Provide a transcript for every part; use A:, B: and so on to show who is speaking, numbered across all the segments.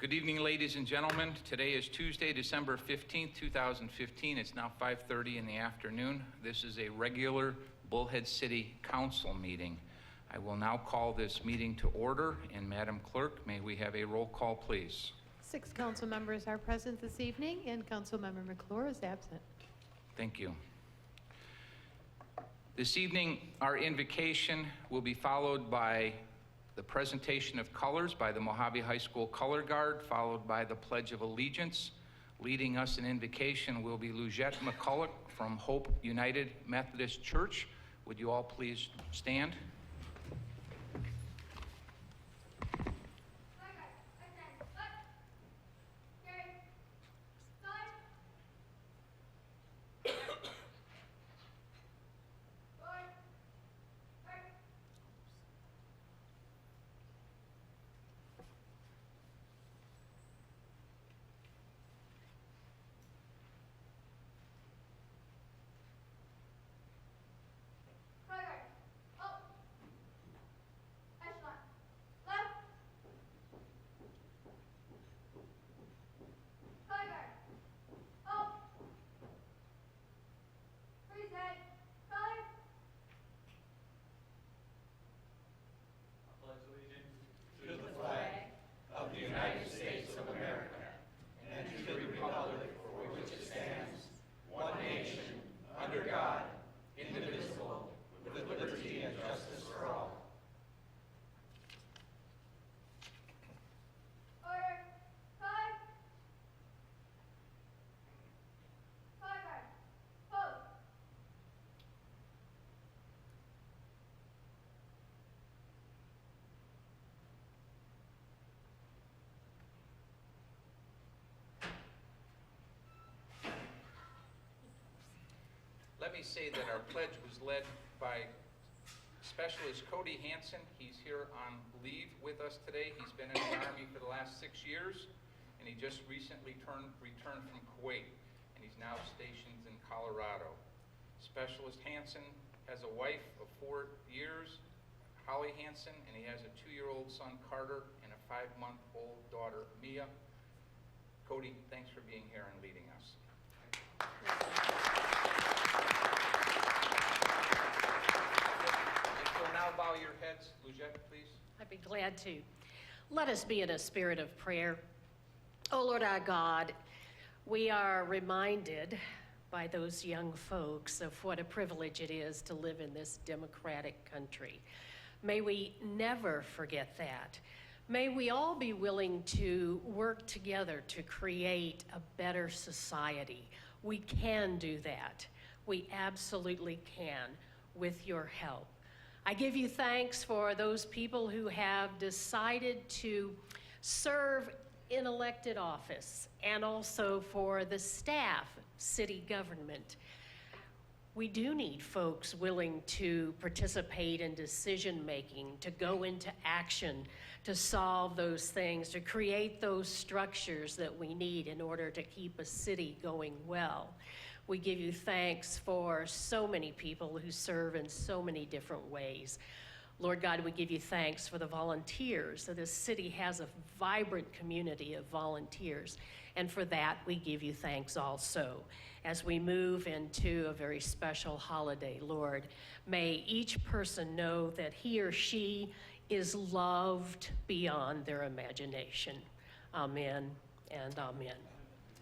A: Good evening, ladies and gentlemen. Today is Tuesday, December 15th, 2015. It's now 5:30 in the afternoon. This is a regular Bullhead City Council meeting. I will now call this meeting to order, and Madam Clerk, may we have a roll call, please?
B: 6 council members are present this evening, and Councilmember McClure is absent.
A: Thank you. This evening, our invocation will be followed by the presentation of colors by the Mojave High School Color Guard, followed by the Pledge of Allegiance. Leading us in invocation will be Lugette McCulloch from Hope United Methodist Church. Would you all please stand? Let me say that our pledge was led by Specialist Cody Hansen. He's here on leave with us today. He's been in the Army for the last 6 years, and he just recently returned from Kuwait, and he's now stationed in Colorado. Specialist Hansen has a wife of 4 years, Holly Hansen, and he has a 2-year-old son, Carter, and a 5-month-old daughter, Mia. Cody, thanks for being here and leading us. Now bow your heads. Lugette, please.
C: I'd be glad to. Let us be in a spirit of prayer. Oh, Lord our God, we are reminded by those young folks of what a privilege it is to live in this democratic country. May we never forget that. May we all be willing to work together to create a better society. We can do that. We absolutely can, with your help. I give you thanks for those people who have decided to serve in elected office, and also for the staff, city government. We do need folks willing to participate in decision-making, to go into action, to solve those things, to create those structures that we need in order to keep a city going well. We give you thanks for so many people who serve in so many different ways. Lord God, we give you thanks for the volunteers. So this city has a vibrant community of volunteers. And for that, we give you thanks also. As we move into a very special holiday, Lord, may each person know that he or she is loved beyond their imagination. Amen and amen.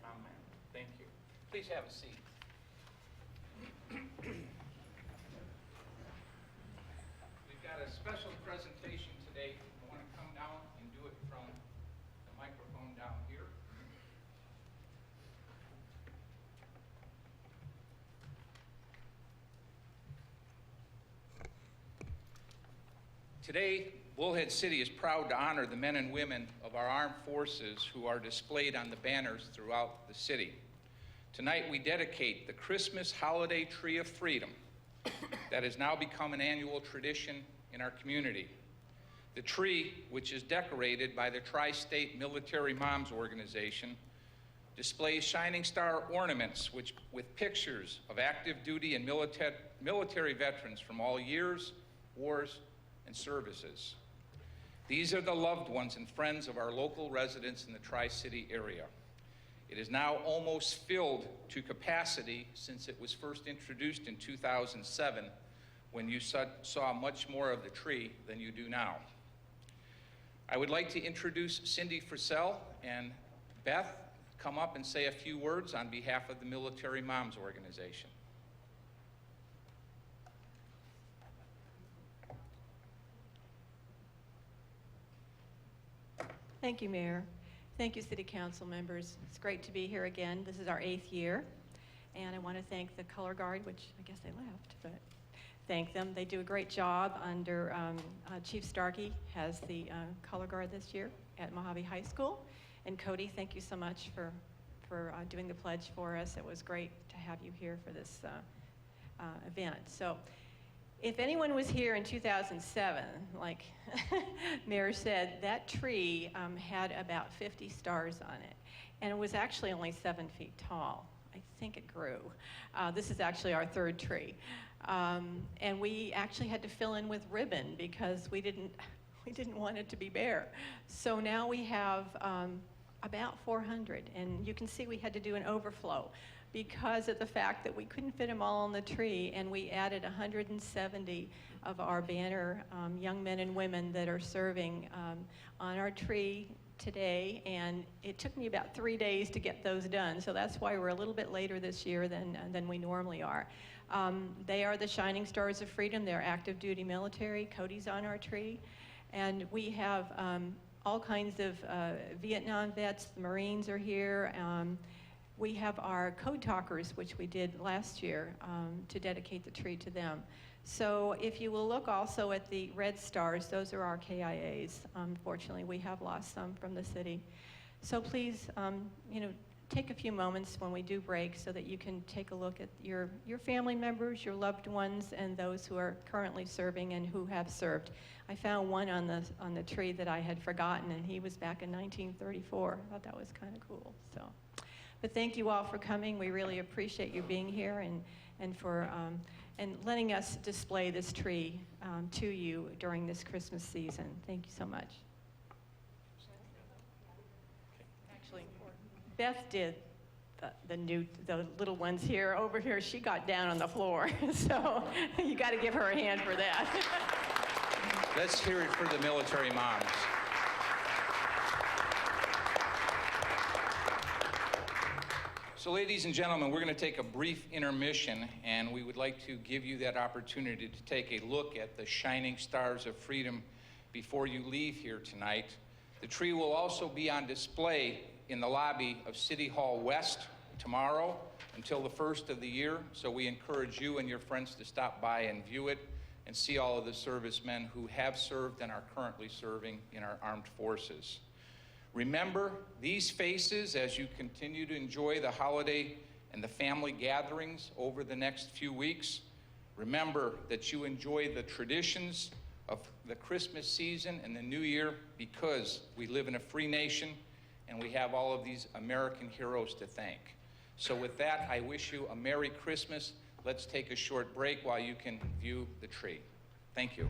A: Amen. Thank you. Please have a seat. We've got a special presentation today. I want to come down and do it from the microphone down here. Today, Bullhead City is proud to honor the men and women of our armed forces who are displayed on the banners throughout the city. Tonight, we dedicate the Christmas holiday tree of freedom that has now become an annual tradition in our community. The tree, which is decorated by the Tri-State Military Moms Organization, displays Shining Star ornaments with pictures of active duty and military veterans from all years, wars, and services. These are the loved ones and friends of our local residents in the Tri-City area. It is now almost filled to capacity since it was first introduced in 2007, when you saw much more of the tree than you do now. I would like to introduce Cindy Frisell and Beth come up and say a few words on behalf of the Military Moms Organization.
D: Thank you, Mayor. Thank you, City Council members. It's great to be here again. This is our 8th year, and I want to thank the Color Guard, which I guess they left, but thank them. They do a great job under Chief Starkey has the Color Guard this year at Mojave High School. And Cody, thank you so much for doing the pledge for us. It was great to have you here for this event. So, if anyone was here in 2007, like Mayor said, that tree had about 50 stars on it. And it was actually only 7 feet tall. I think it grew. This is actually our 3rd tree. And we actually had to fill in with ribbon because we didn't want it to be bare. So now we have about 400. And you can see we had to do an overflow because of the fact that we couldn't fit them all on the tree, and we added 170 of our banner young men and women that are serving on our tree today, and it took me about 3 days to get those done, so that's why we're a little bit later this year than we normally are. They are the Shining Stars of Freedom. They're active duty military. Cody's on our tree, and we have all kinds of Vietnam vets. The Marines are here. We have our code talkers, which we did last year to dedicate the tree to them. So if you will look also at the red stars, those are our KIAs. Unfortunately, we have lost some from the city. So please, take a few moments when we do break so that you can take a look at your family members, your loved ones, and those who are currently serving and who have served. I found one on the tree that I had forgotten, and he was back in 1934. I thought that was kind of cool. So. But thank you all for coming. We really appreciate you being here and for and letting us display this tree to you during this Christmas season. Thank you so much. Actually, Beth did the little ones here. Over here, she got down on the floor. So you got to give her a hand for that.
A: Let's hear it for the military moms. So ladies and gentlemen, we're going to take a brief intermission, and we would like to give you that opportunity to take a look at the Shining Stars of Freedom before you leave here tonight. The tree will also be on display in the lobby of City Hall West tomorrow until the 1st of the year, so we encourage you and your friends to stop by and view it and see all of the servicemen who have served and are currently serving in our armed forces. Remember these faces as you continue to enjoy the holiday and the family gatherings over the next few weeks. Remember that you enjoy the traditions of the Christmas season and the New Year because we live in a free nation and we have all of these American heroes to thank. So with that, I wish you a Merry Christmas. Let's take a short break while you can view the tree. Thank you.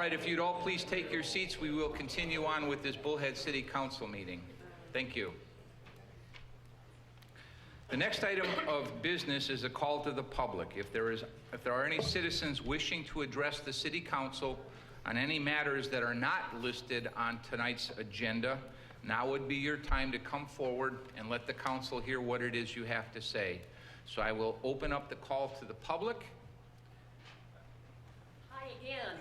A: right, if you'd all please take your seats, we will continue on with this Bullhead City Council meeting. Thank you. The next item of business is a call to the public. If there are any citizens wishing to address the City Council on any matters that are not listed on tonight's agenda, now would be your time to come forward and let the council hear what it is you have to say. So I will open up the call to the public.
C: Hi again.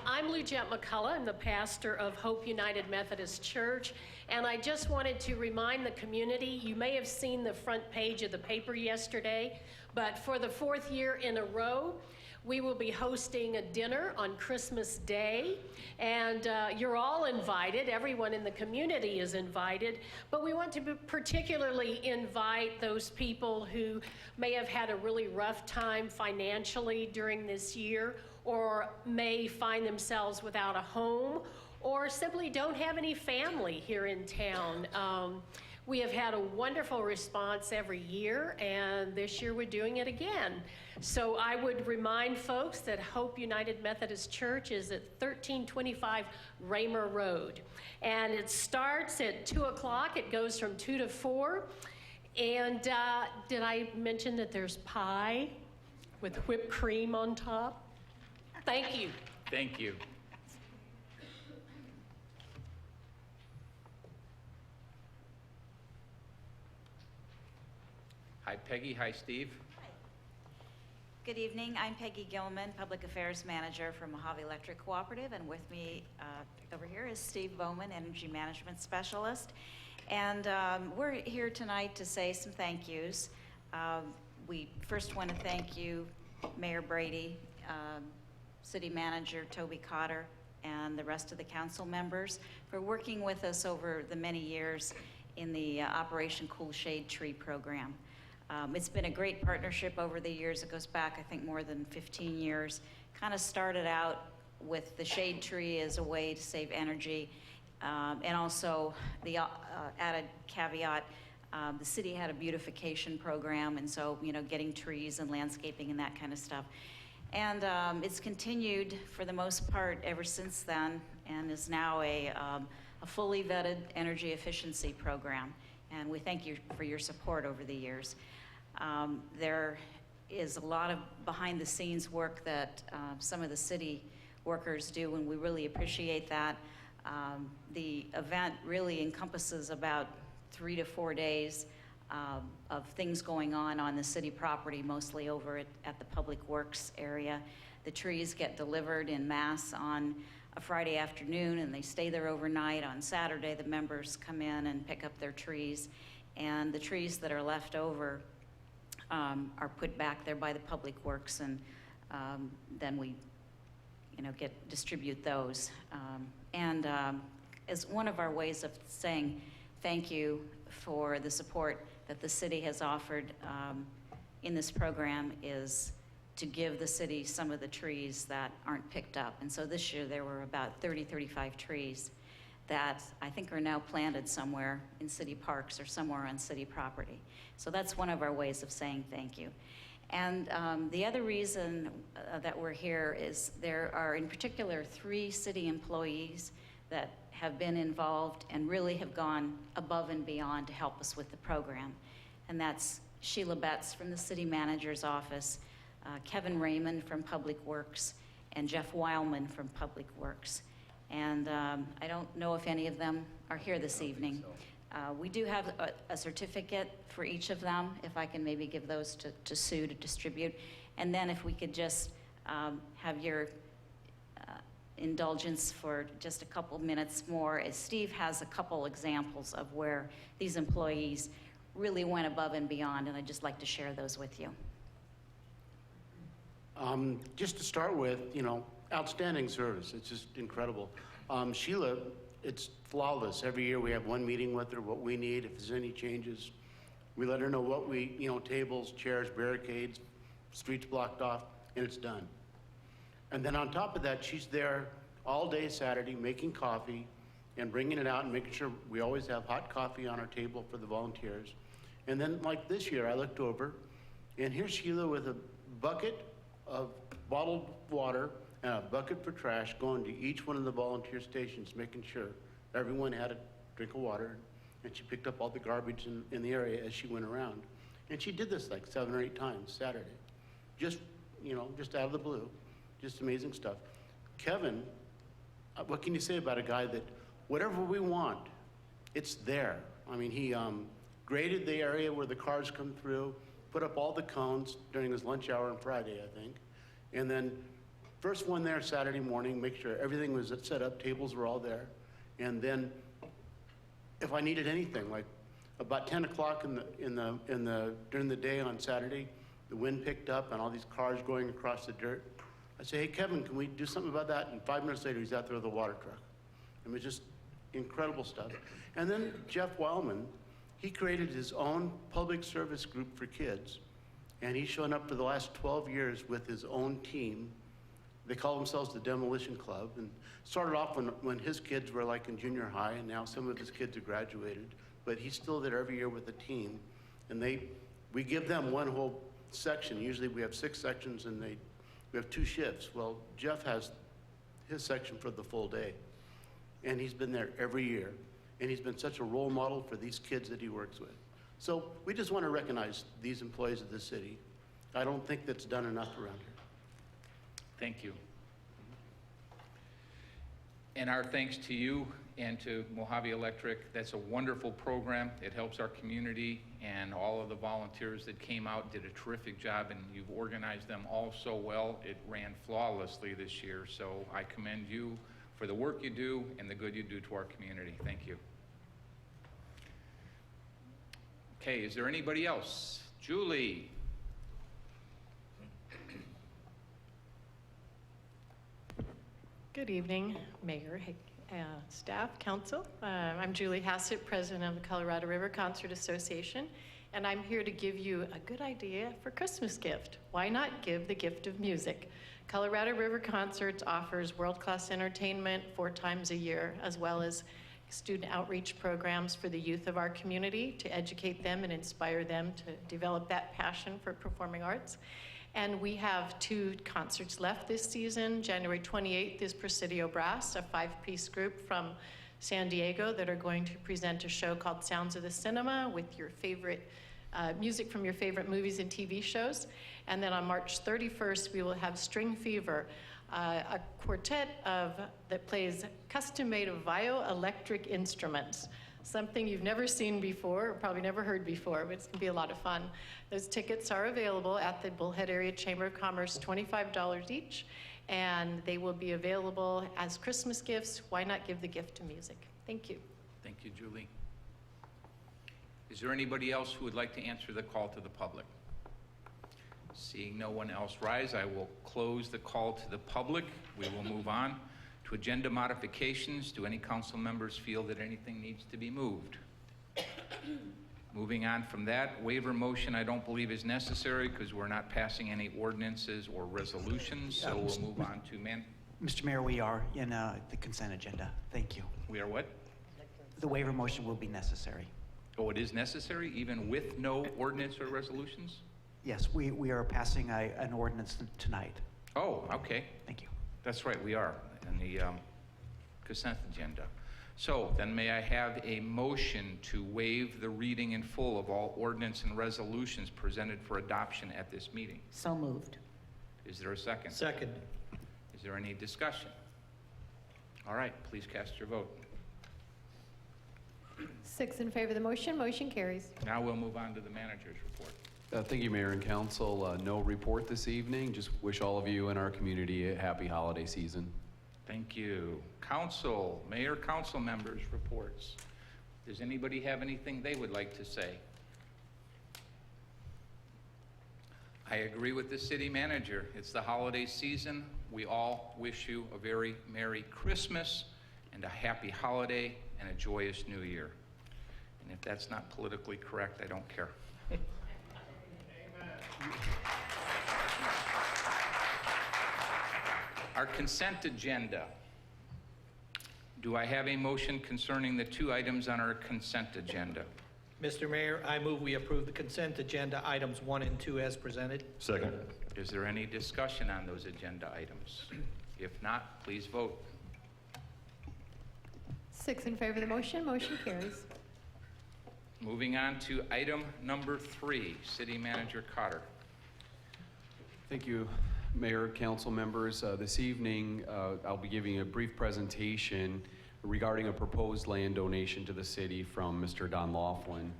C: I'm Lugette McCullough. I'm the pastor of Hope United Methodist Church, and I just wanted to remind the community, you may have seen the front page of the paper yesterday, but for the 4th year in a row, we will be hosting a dinner on Christmas Day, and you're all invited. Everyone in the community is invited, but we want to particularly invite those people who may have had a really rough time financially during this year, or may find themselves without a home, or simply don't have any family here in town. We have had a wonderful response every year, and this year we're doing it again. So I would remind folks that Hope United Methodist Church is at 1325 Raymer Road. And it starts at 2 o'clock. It goes from 2 to 4. And did I mention that there's pie with whipped cream on top? Thank you.
A: Thank you. Hi, Peggy. Hi, Steve.
E: Good evening. I'm Peggy Gilman, Public Affairs Manager for Mojave Electric Cooperative, and with me over here is Steve Bowman, Energy Management Specialist. And we're here tonight to say some thank yous. We first want to thank you, Mayor Brady, City Manager Toby Cotter, and the rest of the council members for working with us over the many years in the Operation Cool Shade Tree program. It's been a great partnership over the years. It goes back, I think, more than 15 years. Kind of started out with the shade tree as a way to save energy, and also the added caveat, the city had a beautification program, and so, you know, getting trees and landscaping and that kind of stuff. And it's continued for the most part ever since then, and is now a fully vetted energy efficiency program. And we thank you for your support over the years. There is a lot of behind the scenes work that some of the city workers do, and we really appreciate that. The event really encompasses about 3 to 4 days of things going on the city property, mostly over at the Public Works area. The trees get delivered in mass on a Friday afternoon, and they stay there overnight. On Saturday, the members come in and pick up their trees, and the trees that are left over are put back there by the Public Works, and then we, you know, distribute those. As one of our ways of saying thank you for the support that the city has offered in this program is to give the city some of the trees that aren't picked up. And so this year there were about 35 trees that I think are now planted somewhere in city parks or somewhere on city property. So that's one of our ways of saying thank you. And the other reason that we're here is there are in particular 3 city employees that have been involved and really have gone above and beyond to help us with the program. And that's Sheila Betts from the city manager's office, Kevin Raymond from Public Works, and Jeff Weilman from Public Works. And I don't know if any of them are here this evening. We do have a certificate for each of them, if I can maybe give those to Sue to distribute. And then if we could just have your indulgence for just a couple minutes more, as Steve has a couple examples of where these employees really went above and beyond, and I'd just like to share those with you.
F: Just to start with, you know, outstanding service. It's just incredible. Sheila, it's flawless. Every year we have one meeting with her, what we need, if there's any changes. We let her know what we, you know, tables, chairs, barricades, streets blocked off, and it's done. And then on top of that, she's there all day Saturday making coffee and bringing it out and making sure we always have hot coffee on our table for the volunteers. And then like this year, I looked over, and here's Sheila with a bucket of bottled water and a bucket for trash, going to each one of the volunteer stations, making sure everyone had a drink of water. And she picked up all the garbage in the area as she went around. And she did this like 7 or 8 times Saturday. Just, just out of the blue. Just amazing stuff. Kevin, what can you say about a guy that whatever we want, it's there. I mean, he graded the area where the cars come through, put up all the cones during his lunch hour on Friday, I think. And then first one there Saturday morning, make sure everything was set up, tables were all there. And then if I needed anything, like about 10 o'clock during the day on Saturday, the wind picked up and all these cars going across the dirt. I say, hey, Kevin, can we do something about that? And 5 minutes later, he's out there with a water truck. I mean, just incredible stuff. And then Jeff Wildman, he created his own public service group for kids. And he's shown up for the last 12 years with his own team. They call themselves the Demolition Club. And started off when his kids were like in junior high, and now some of his kids have graduated. But he's still there every year with a team. And we give them one whole section. Usually we have 6 sections, and we have 2 shifts. Well, Jeff has his section for the full day. And he's been there every year. And he's been such a role model for these kids that he works with. So we just want to recognize these employees of the city. I don't think that's done enough around here.
A: Thank you. And our thanks to you and to Mojave Electric. That's a wonderful program. It helps our community, and all of the volunteers that came out did a terrific job, and you've organized them all so well. It ran flawlessly this year, so I commend you for the work you do and the good you do to our community. Thank you. Okay, is there anybody else? Julie.
G: Good evening, Mayor, staff, council. I'm Julie Hassett, president of the Colorado River Concert Association, and I'm here to give you a good idea for Christmas gift. Why not give the gift of music? Colorado River Concerts offers world-class entertainment 4 times a year, as well as student outreach programs for the youth of our community to educate them and inspire them to develop that passion for performing arts. And we have 2 concerts left this season. January 28th is Presidio Brass, a 5-piece group from San Diego that are going to present a show called Sounds of the Cinema with your favorite music from your favorite movies and TV shows. And then on March 31st, we will have String Fever, a quartet that plays custom-made bioelectric instruments. Something you've never seen before, or probably never heard before, but it's gonna be a lot of fun. Those tickets are available at the Bullhead Area Chamber of Commerce, $25 each, and they will be available as Christmas gifts. Why not give the gift of music? Thank you.
A: Thank you, Julie. Is there anybody else who would like to answer the call to the public? Seeing no one else rise, I will close the call to the public. We will move on to agenda modifications. Do any council members feel that anything needs to be moved? Moving on from that, waiver motion I don't believe is necessary because we're not passing any ordinances or resolutions, so we'll move on to
H: Mr. Mayor, we are in the consent agenda. Thank you.
A: We are what?
H: The waiver motion will be necessary.
A: Oh, it is necessary even with no ordinance or resolutions?
H: Yes, we are passing an ordinance tonight.
A: Oh, okay.
H: Thank you.
A: That's right, we are in the consent agenda. So then may I have a motion to waive the reading in full of all ordinance and resolutions presented for adoption at this meeting?
I: So moved.
A: Is there a second?
J: Second.
A: Is there any discussion? All right, please cast your vote.
B: 6 in favor of the motion, motion carries.
A: Now we'll move on to the manager's report.
K: Thank you, Mayor and Council. No report this evening. Just wish all of you and our community a happy holiday season.
A: Thank you. Council, mayor, council members' reports. Does anybody have anything they would like to say? I agree with the city manager. It's the holiday season. We all wish you a very Merry Christmas and a happy holiday and a joyous New Year. And if that's not politically correct, I don't care. Our consent agenda. Do I have a motion concerning the 2 items on our consent agenda?
J: Mr. Mayor, I move we approve the consent agenda items 1 and 2 as presented.
L: Second.
A: Is there any discussion on those agenda items? If not, please vote.
B: 6 in favor of the motion, motion carries.
A: Moving on to item number 3, City Manager Cotter.
K: Thank you, Mayor, council members. This evening, I'll be giving a brief presentation regarding a proposed land donation to the city from Mr. Don Laughlin.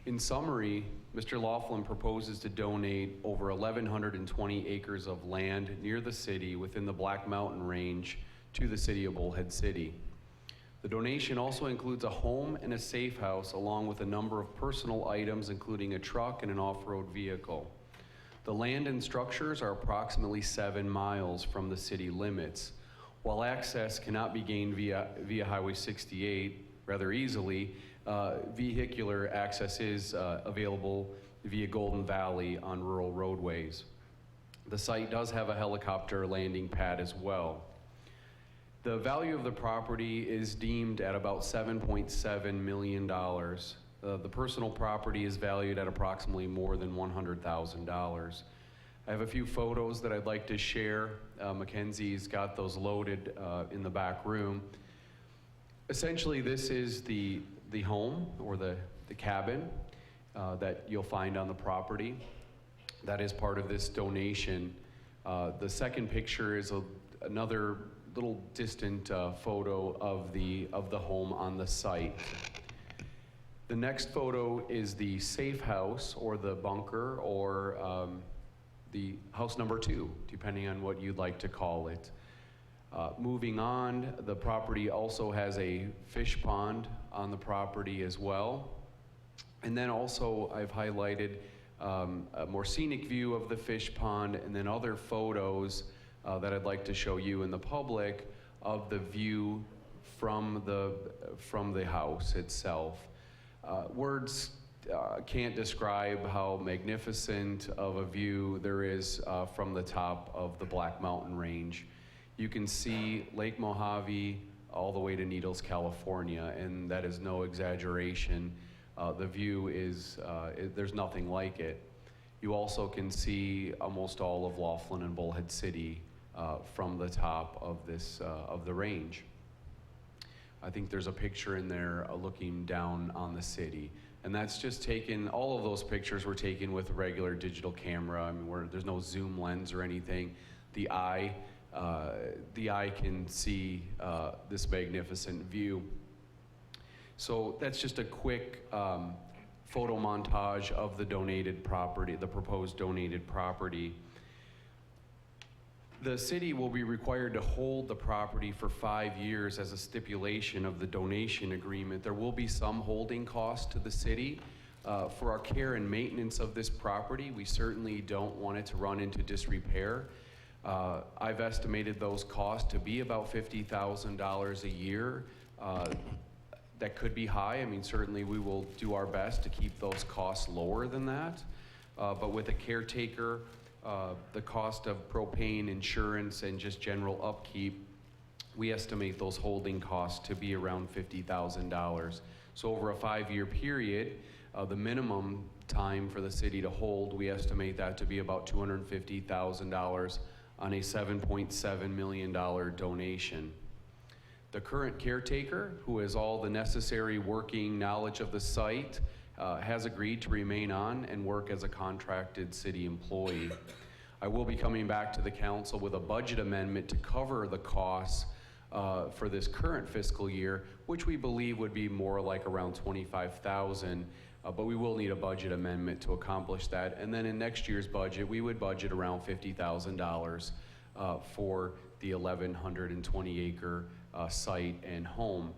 K: In summary, Mr. Laughlin proposes to donate over 1,120 acres of land near the city within the Black Mountain Range to the city of Bullhead City. The donation also includes a home and a safe house, along with a number of personal items, including a truck and an off-road vehicle. The land and structures are approximately 7 miles from the city limits. While access cannot be gained via Highway 68 rather easily, vehicular access is available via Golden Valley on rural roadways. The site does have a helicopter landing pad as well. The value of the property is deemed at about $7.7 million. The personal property is valued at approximately more than $100,000. I have a few photos that I'd like to share. Mackenzie's got those loaded in the back room. Essentially, this is the home or the cabin that you'll find on the property. That is part of this donation. The second picture is another little distant photo of the home on the site. The next photo is the safe house or the bunker or the house number 2, depending on what you'd like to call it. Moving on, the property also has a fish pond on the property as well. And then also I've highlighted a more scenic view of the fish pond and then other photos that I'd like to show you in the public of the view from the house itself. Words can't describe how magnificent of a view there is from the top of the Black Mountain Range. You can see Lake Mojave all the way to Needles, California, and that is no exaggeration. The view is, there's nothing like it. You also can see almost all of Laughlin and Bullhead City from the top of the range. I think there's a picture in there looking down on the city. And that's just taken, all of those pictures were taken with a regular digital camera. I mean, there's no zoom lens or anything. The eye can see this magnificent view. So that's just a quick photo montage of the donated property, the proposed donated property. The city will be required to hold the property for 5 years as a stipulation of the donation agreement. There will be some holding costs to the city. For our care and maintenance of this property, we certainly don't want it to run into disrepair. I've estimated those costs to be about $50,000 a year. That could be high. I mean, certainly we will do our best to keep those costs lower than that. But with a caretaker, the cost of propane, insurance, and just general upkeep, we estimate those holding costs to be around $50,000. So over a 5-year period, the minimum time for the city to hold, we estimate that to be about $250,000 on a $7.7 million donation. The current caretaker, who has all the necessary working knowledge of the site, has agreed to remain on and work as a contracted city employee. I will be coming back to the council with a budget amendment to cover the costs for this current fiscal year, which we believe would be more like around $25,000, but we will need a budget amendment to accomplish that. And then in next year's budget, we would budget around $50,000 for the 1,120 acre site and home.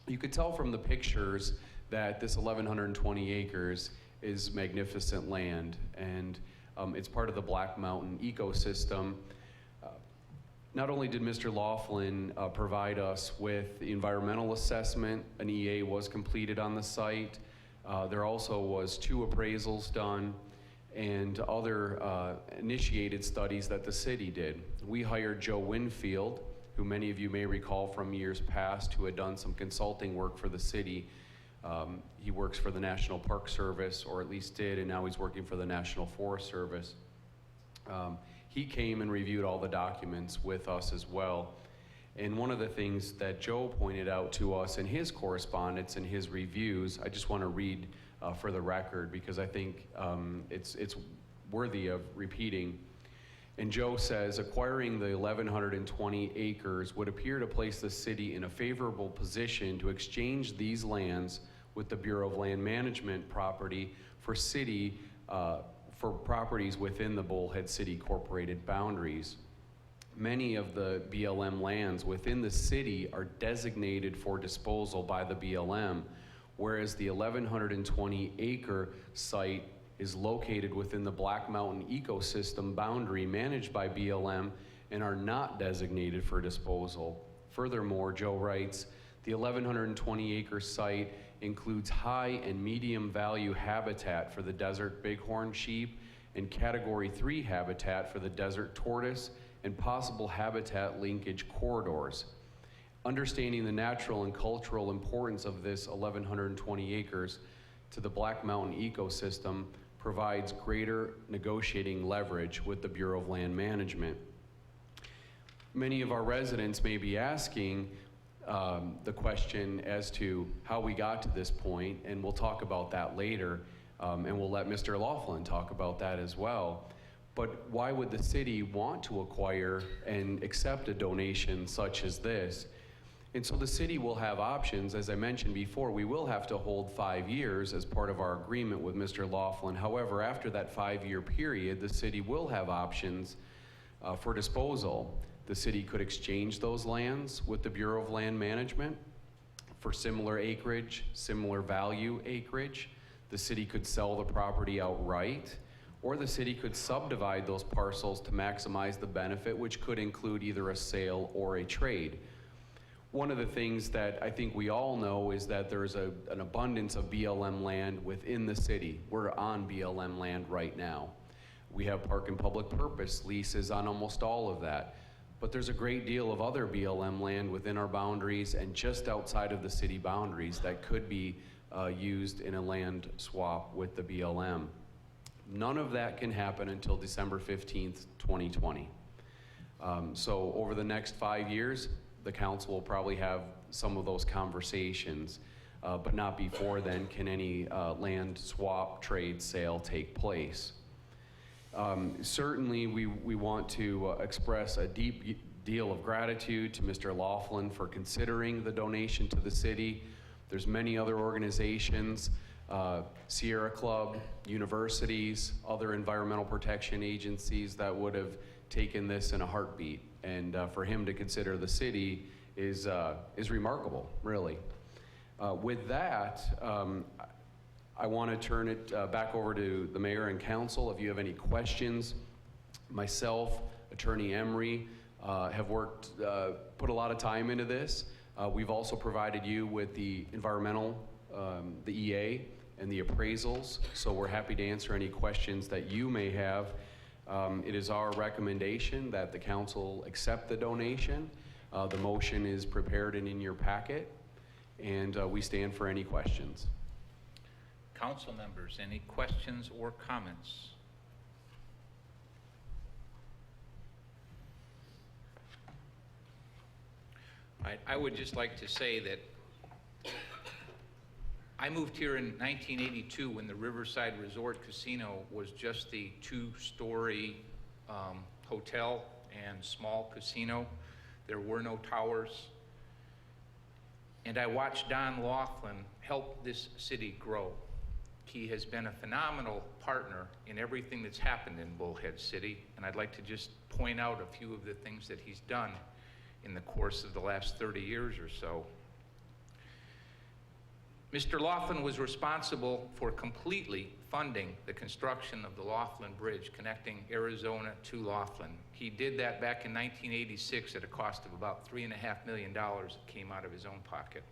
K: You could tell from the pictures that this 1,120 acres is magnificent land, and it's part of the Black Mountain ecosystem. Not only did Mr. Laughlin provide us with the environmental assessment, an EA was completed on the site. There also was 2 appraisals done and other initiated studies that the city did. We hired Joe Winfield, who many of you may recall from years past, who had done some consulting work for the city. He works for the National Park Service, or at least did, and now he's working for the National Forest Service. he came and reviewed all the documents with us as well. And one of the things that Joe pointed out to us in his correspondence and his reviews, I just want to read for the record because I think it's worthy of repeating. And Joe says, acquiring the 1,120 acres would appear to place the city in a favorable position to exchange these lands with the Bureau of Land Management property for for properties within the Bullhead City Corporated boundaries. Many of the BLM lands within the city are designated for disposal by the BLM, whereas the 1,120 acre site is located within the Black Mountain ecosystem boundary managed by BLM and are not designated for disposal. Furthermore, Joe writes, the 1,120 acre site includes high and medium value habitat for the desert bighorn sheep and category 3 habitat for the desert tortoise and possible habitat linkage corridors. Understanding the natural and cultural importance of this 1,120 acres to the Black Mountain ecosystem provides greater negotiating leverage with the Bureau of Land Management. Many of our residents may be asking the question as to how we got to this point, and we'll talk about that later, and we'll let Mr. Laughlin talk about that as well. But why would the city want to acquire and accept a donation such as this? And so the city will have options. As I mentioned before, we will have to hold 5 years as part of our agreement with Mr. Laughlin. However, after that 5-year period, the city will have options for disposal. The city could exchange those lands with the Bureau of Land Management for similar acreage, similar value acreage. The city could sell the property outright, or the city could subdivide those parcels to maximize the benefit, which could include either a sale or a trade. One of the things that I think we all know is that there's an abundance of BLM land within the city. We're on BLM land right now. We have park and public purpose leases on almost all of that. But there's a great deal of other BLM land within our boundaries and just outside of the city boundaries that could be used in a land swap with the BLM. None of that can happen until December 15th, 2020. So over the next 5 years, the council will probably have some of those conversations, but not before then can any land swap, trade, sale take place. Certainly, we want to express a deep deal of gratitude to Mr. Laughlin for considering the donation to the city. There's many other organizations, Sierra Club, universities, other environmental protection agencies that would have taken this in a heartbeat. And for him to consider the city is remarkable, really. With that, I want to turn it back over to the mayor and council. If you have any questions, myself, Attorney Emery, have put a lot of time into this. We've also provided you with the environmental, the EA, and the appraisals, so we're happy to answer any questions that you may have. It is our recommendation that the council accept the donation. The motion is prepared and in your packet, and we stand for any questions.
A: Council members, any questions or comments? I would just like to say that I moved here in 1982 when the Riverside Resort Casino was just the 2-story hotel and small casino. There were no towers. And I watched Don Laughlin help this city grow. He has been a phenomenal partner in everything that's happened in Bullhead City, and I'd like to just point out a few of the things that he's done in the course of the last 30 years or so. Mr. Laughlin was responsible for completely funding the construction of the Laughlin Bridge connecting Arizona to Laughlin. He did that back in 1986 at a cost of about $3.5 million that came out of his own pocket.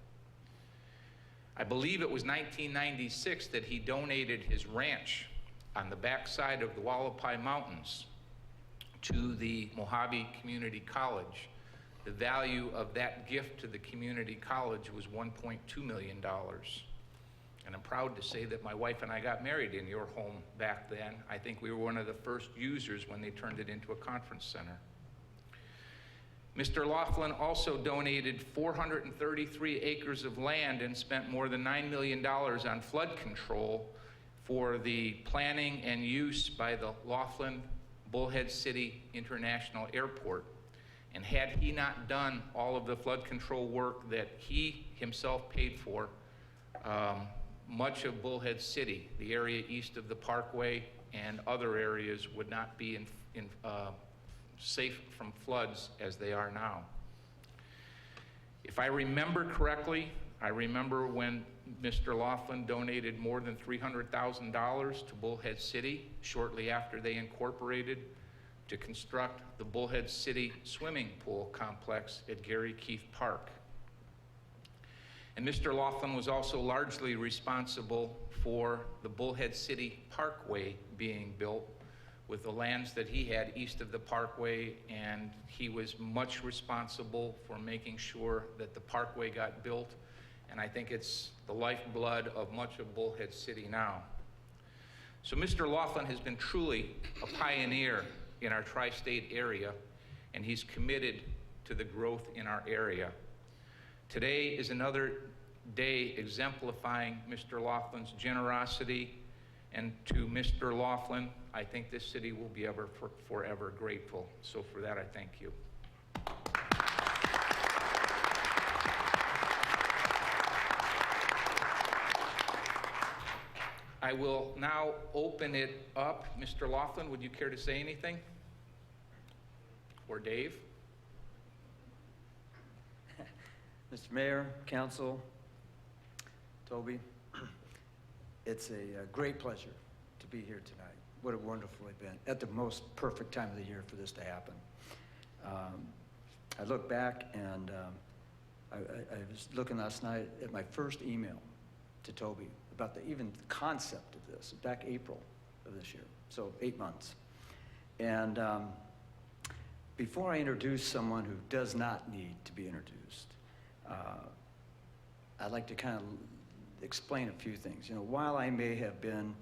A: I believe it was 1996 that he donated his ranch on the backside of the Wallapai Mountains to the Mojave Community College. The value of that gift to the community college was $1.2 million. And I'm proud to say that my wife and I got married in your home back then. I think we were one of the first users when they turned it into a conference center. Mr. Laughlin also donated 433 acres of land and spent more than $9 million on flood control for the planning and use by the Laughlin Bullhead City International Airport. And had he not done all of the flood control work that he himself paid for, much of Bullhead City, the area east of the Parkway and other areas, would not be safe from floods as they are now. If I remember correctly, I remember when Mr. Laughlin donated more than $300,000 to Bullhead City shortly after they incorporated to construct the Bullhead City swimming pool complex at Gary Keith Park. And Mr. Laughlin was also largely responsible for the Bullhead City Parkway being built with the lands that he had east of the Parkway, and he was much responsible for making sure that the Parkway got built, and I think it's the lifeblood of much of Bullhead City now. So Mr. Laughlin has been truly a pioneer in our tri-state area, and he's committed to the growth in our area. Today is another day exemplifying Mr. Laughlin's generosity, and to Mr. Laughlin, I think this city will be forever grateful. So for that, I thank you. I will now open it up. Mr. Laughlin, would you care to say anything? Or Dave?
I: Mr. Mayor, Council, Toby, it's a great pleasure to be here tonight. What a wonderful event, at the most perfect time of the year for this to happen. I look back and I was looking last night at my first email to Toby about even the concept of this, back April of this year, so 8 months. And before I introduce someone who does not need to be introduced, I'd like to kind of explain a few things. You know, while I may have been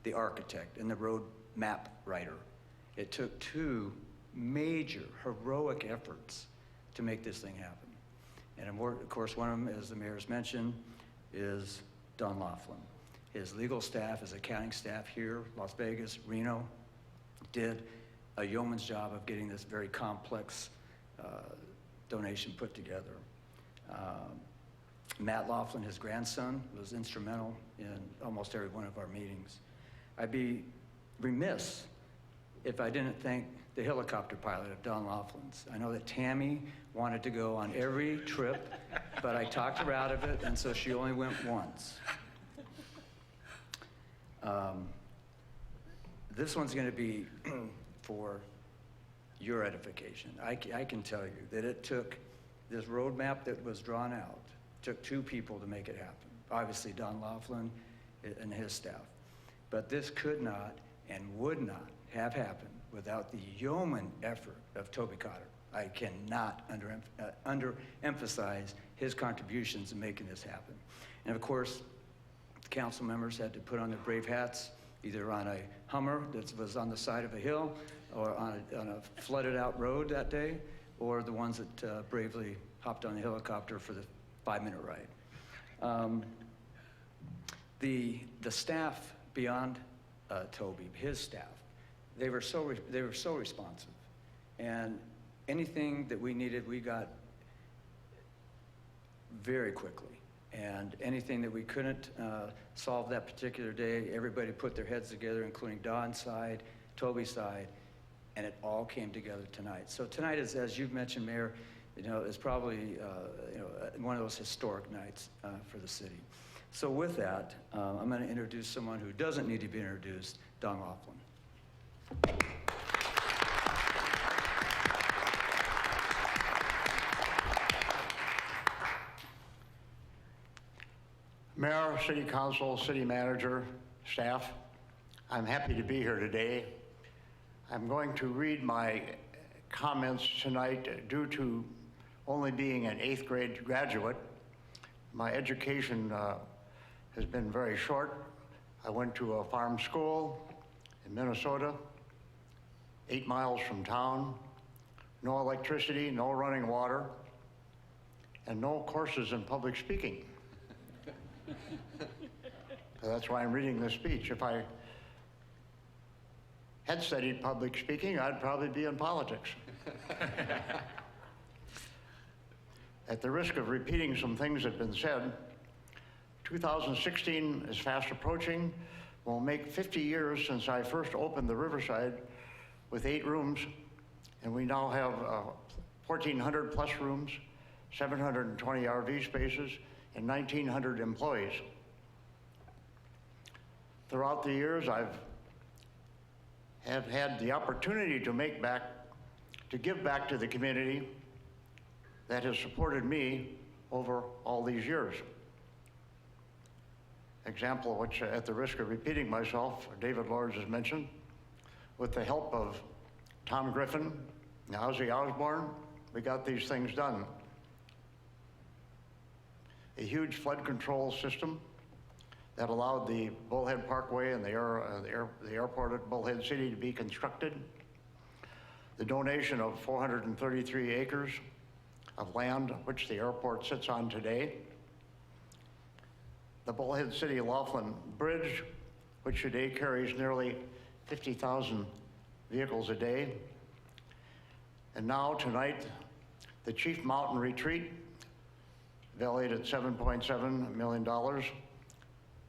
I: the architect and the road map writer, it took two major heroic efforts to make this thing happen. And of course, one of them, as the mayor's mentioned, is Don Laughlin. His legal staff, his accounting staff here, Las Vegas, Reno, did a yeoman's job of getting this very complex donation put together. Matt Laughlin, his grandson, was instrumental in almost every one of our meetings. I'd be remiss if I didn't thank the helicopter pilot of Don Laughlin's. I know that Tammy wanted to go on every trip, but I talked her out of it, and so she only went once. This one's going to be for your edification. I can tell you that it took this roadmap that was drawn out, took two people to make it happen. Obviously, Don Laughlin and his staff. But this could not and would not have happened without the yeoman effort of Toby Cotter. I cannot underemphasize his contributions in making this happen. And of course, the council members had to put on their brave hats, either on a Hummer that was on the side of a hill or on a flooded out road that day, or the ones that bravely hopped on the helicopter for the 5-minute ride. The staff beyond Toby, his staff, they were so responsive, and anything that we needed, we got very quickly. And anything that we couldn't solve that particular day, everybody put their heads together, including Don's side, Toby's side, and it all came together tonight. So tonight is, as you've mentioned, Mayor, is probably one of those historic nights for the city. So with that, I'm going to introduce someone who doesn't need to be introduced, Don Laughlin.
L: Mayor, City Council, City Manager, staff, I'm happy to be here today. I'm going to read my comments tonight due to only being an 8th grade graduate. My education has been very short. I went to a farm school in Minnesota, 8 miles from town, no electricity, no running water, and no courses in public speaking. So that's why I'm reading this speech. If I had studied public speaking, I'd probably be in politics. At the risk of repeating some things that have been said, 2016 is fast approaching. We'll make 50 years since I first opened the Riverside with 8 rooms, and we now have 1,400 plus rooms, 720 RV spaces, and 1,900 employees. Throughout the years, have had the opportunity to give back to the community that has supported me over all these years. Example, which at the risk of repeating myself, David Lords has mentioned, with the help of Tom Griffin and Ozzy Osbourne, we got these things done. A huge flood control system that allowed the Bullhead Parkway and the airport at Bullhead City to be constructed. The donation of 433 acres of land, which the airport sits on today. The Bullhead City Laughlin Bridge, which today carries nearly 50,000 vehicles a day. And now, tonight, the Chief Mountain Retreat, valued at $7.7 million,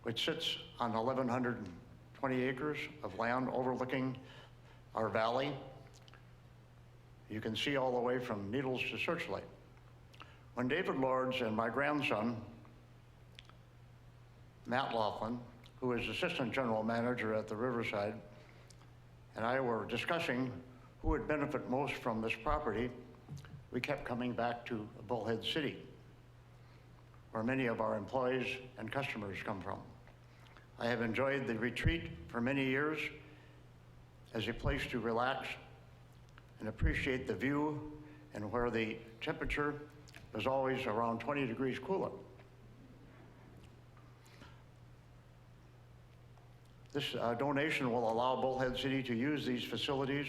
L: which sits on 1,120 acres of land overlooking our valley. You can see all the way from Needles to Searchlight. When David Lords and my grandson, Matt Laughlin, who is Assistant General Manager at the Riverside, and I were discussing who would benefit most from this property, we kept coming back to Bullhead City, where many of our employees and customers come from. I have enjoyed the retreat for many years as a place to relax and appreciate the view, and where the temperature is always around 20 degrees cooler. This donation will allow Bullhead City to use these facilities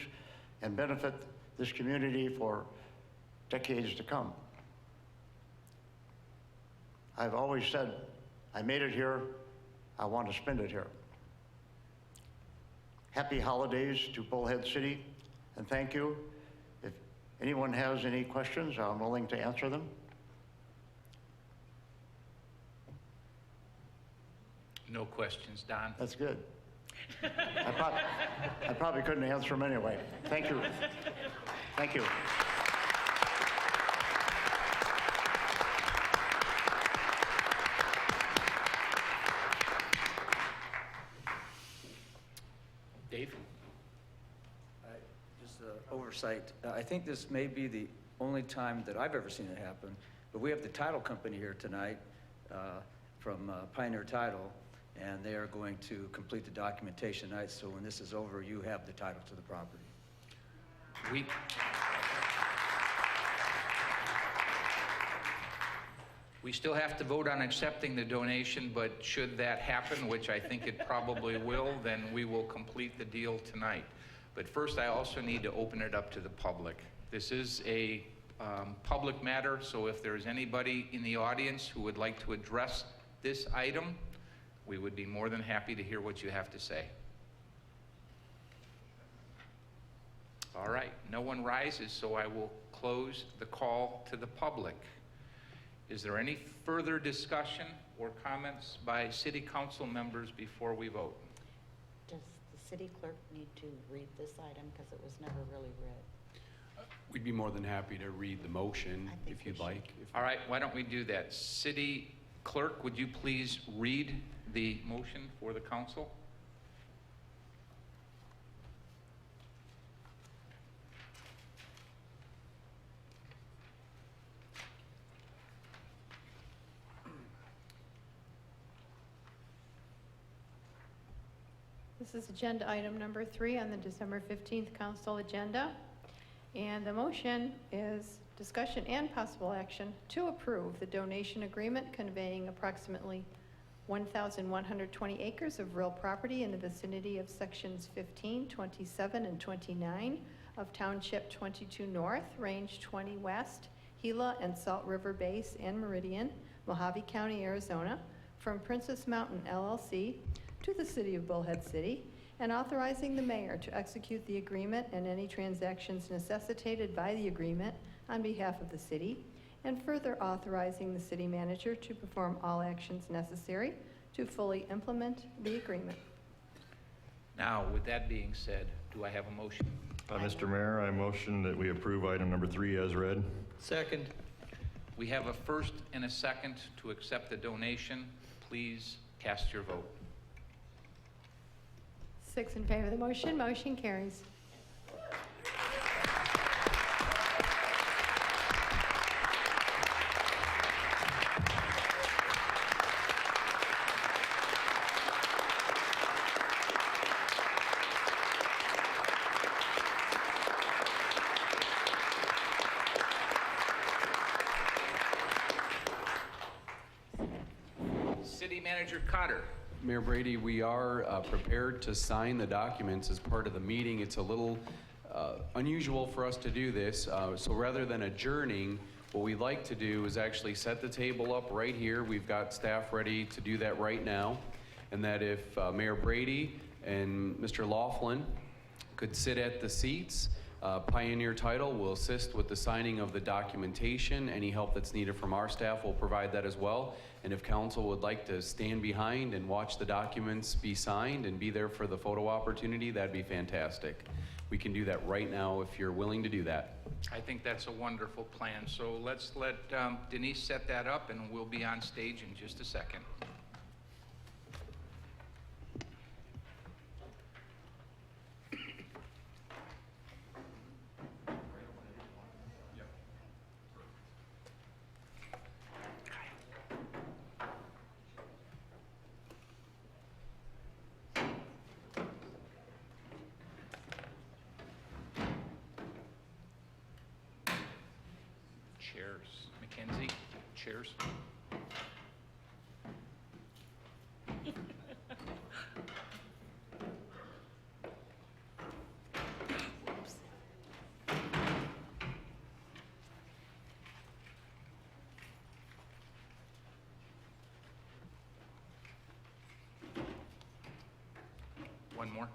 L: and benefit this community for decades to come. I've always said, I made it here, I want to spend it here. Happy holidays to Bullhead City, and thank you. If anyone has any questions, I'm willing to answer them.
A: No questions, Don.
L: That's good. I probably couldn't answer them anyway. Thank you. Thank you.
A: Dave?
I: Just oversight. I think this may be the only time that I've ever seen it happen, but we have the title company here tonight from Pioneer Title, and they are going to complete the documentation tonight, so when this is over, you have the title to the property.
A: We still have to vote on accepting the donation, but should that happen, which I think it probably will, then we will complete the deal tonight. But first, I also need to open it up to the public. This is a public matter, so if there's anybody in the audience who would like to address this item, we would be more than happy to hear what you have to say. All right, no one rises, so I will close the call to the public. Is there any further discussion or comments by city council members before we vote?
M: Does the city clerk need to read this item because it was never really read?
K: We'd be more than happy to read the motion if you'd like.
A: All right, why don't we do that? City clerk, would you please read the motion for the council?
B: This is agenda item number 3 on the December 15th council agenda. And the motion is discussion and possible action to approve the donation agreement conveying approximately 1,120 acres of real property in the vicinity of sections 15, 27, and 29 of Township 22 North, Range 20 West, Gila and Salt River Base and Meridian, Mojave County, Arizona, from Princess Mountain LLC to the City of Bullhead City, and authorizing the mayor to execute the agreement and any transactions necessitated by the agreement on behalf of the city, and further authorizing the city manager to perform all actions necessary to fully implement the agreement.
A: Now, with that being said, do I have a motion?
N: Mr. Mayor, I motion that we approve item number 3 as read.
J: Second.
A: We have a first and a second to accept the donation. Please cast your vote.
B: 6 in favor of the motion, motion carries.
A: City Manager Cotter.
K: Mayor Brady, we are prepared to sign the documents as part of the meeting. It's a little unusual for us to do this, so rather than adjourning, what we'd like to do is actually set the table up right here. We've got staff ready to do that right now, and that if Mayor Brady and Mr. Laughlin could sit at the seats, Pioneer Title will assist with the signing of the documentation. Any help that's needed from our staff will provide that as well. And if council would like to stand behind and watch the documents be signed and be there for the photo opportunity, that'd be fantastic. We can do that right now if you're willing to do that.
A: I think that's a wonderful plan. So let's let Denise set that up, and we'll be on stage in just a second. Chairs. Mackenzie, chairs. One more.